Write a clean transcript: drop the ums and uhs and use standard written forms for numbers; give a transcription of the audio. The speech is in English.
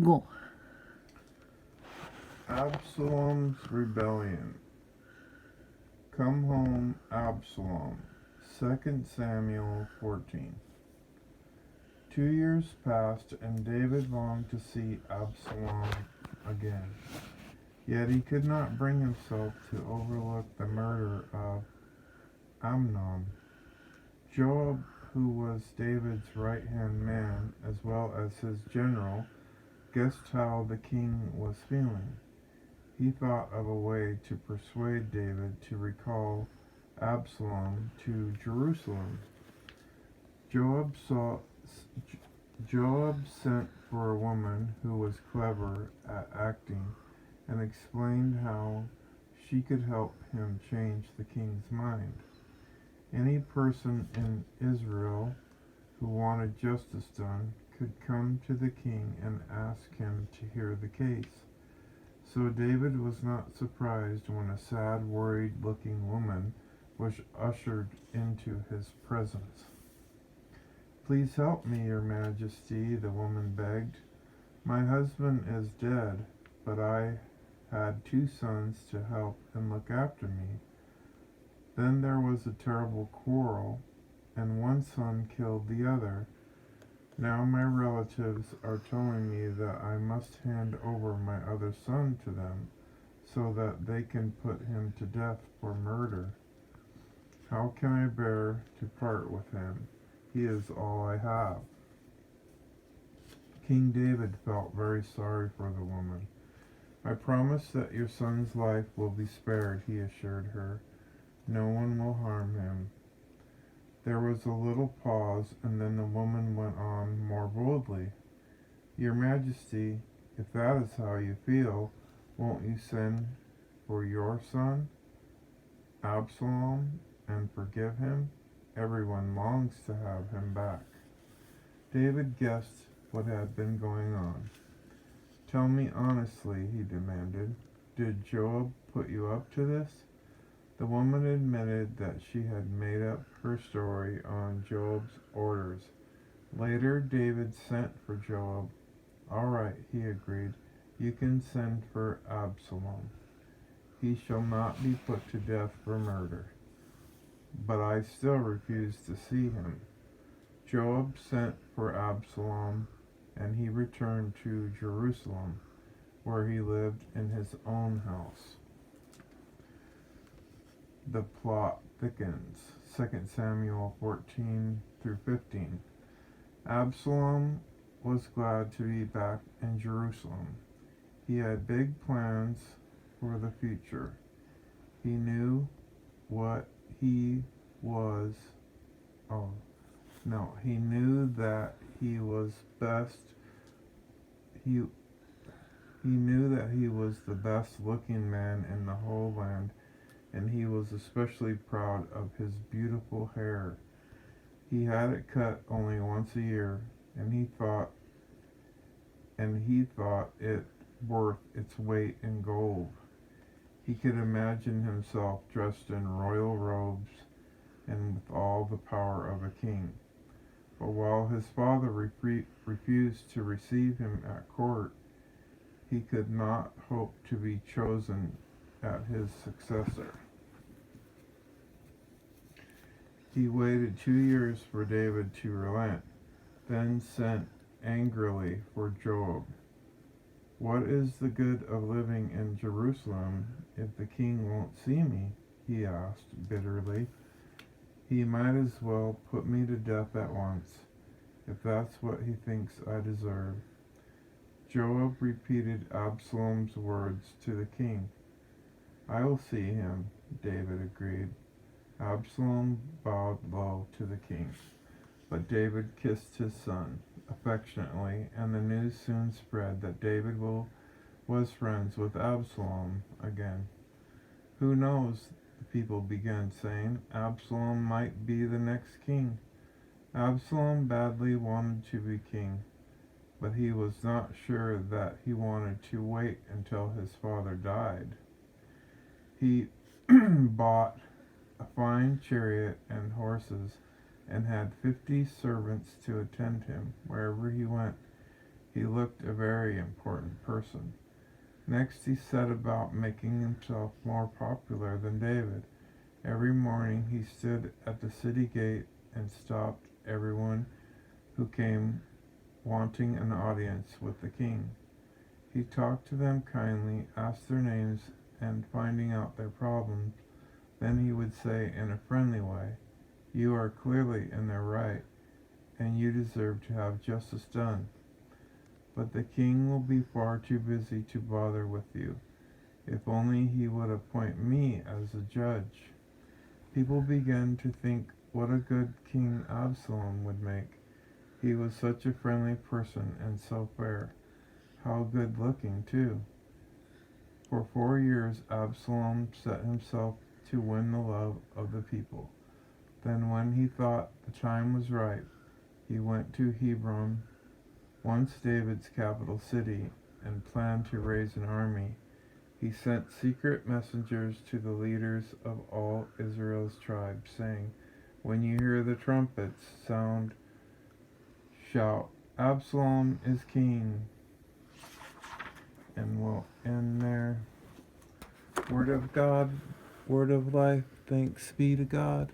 Go. Absalom's rebellion. Come home, Absalom. 2 Samuel 14. 2 years passed, and David longed to see Absalom again. Yet he could not bring himself to overlook the murder of Amnon. Joab, who was David's right-hand man as well as his general, guessed how the king was feeling. He thought of a way to persuade David to recall Absalom to Jerusalem. Joab saw Joab sent for a woman who was clever at acting and explained how she could help him change the king's mind. Any person in Israel who wanted justice done could come to the king and ask him to hear the case. So David was not surprised when a sad, worried-looking woman was ushered into his presence. "Please help me, your majesty," the woman begged. "My husband is dead, but I had 2 sons to help and look after me. Then there was a terrible quarrel, and one son killed the other. Now my relatives are telling me that I must hand over my other son to them so that they can put him to death for murder. How can I bear to part with him? He is all I have." King David felt very sorry for the woman. "I promise that your son's life will be spared," he assured her. "No one will harm him." There was a little pause, and then the woman went on more boldly. "Your Majesty, if that is how you feel, won't you send for your son, Absalom, and forgive him? Everyone longs to have him back." David guessed what had been going on. "Tell me honestly," he demanded. "Did Joab put you up to this?" The woman admitted that she had made up her story on Joab's orders. Later, David sent for Joab. "All right," he agreed. "You can send for Absalom. He shall not be put to death for murder." "But I still refuse to see him." Joab sent for Absalom, and he returned to Jerusalem, where he lived in his own house. The plot thickens. 2 Samuel 14 through 15. Absalom was glad to be back in Jerusalem. He had big plans for the future. He knew what he was oh no, he knew that he was best he he knew that he was the best looking man in the whole land, and he was especially proud of his beautiful hair. He had it cut only once a year, and he thought it worth its weight in gold. He could imagine himself dressed in royal robes and with all the power of a king. But while his father refused to receive him at court, he could not hope to be chosen as his successor. He waited 2 years for David to relent, then sent angrily for Joab. "What is the good of living in Jerusalem if the king won't see me?" he asked bitterly. "He might as well put me to death at once, if that's what he thinks I deserve." Joab repeated Absalom's words to the king. "I will see him," David agreed. Absalom bowed low to the king, but David kissed his son affectionately, and the news soon spread that David was friends with Absalom again. "Who knows," the people began saying, "Absalom might be the next king." Absalom badly wanted to be king, but he was not sure that he wanted to wait until his father died. He bought a fine chariot and horses, and had 50 servants to attend him wherever he went. He looked a very important person. Next, he set about making himself more popular than David. Every morning he stood at the city gate and stopped everyone who came wanting an audience with the king. He talked to them kindly, asked their names, and finding out their problems. Then he would say in a friendly way, "You are clearly in the right, and you deserve to have justice done. But the king will be far too busy to bother with you. If only he would appoint me as a judge." People began to think what a good king Absalom would make. He was such a friendly person and so fair. How good looking, too. For 4 years Absalom set himself to win the love of the people. Then, when he thought the time was ripe, he went to Hebron, once David's capital city, and planned to raise an army. He sent secret messengers to the leaders of all Israel's tribes, saying, "When you hear the trumpets sound, shout, 'Absalom is king.'" And we'll end there. Word of God, word of life, thanks be to God.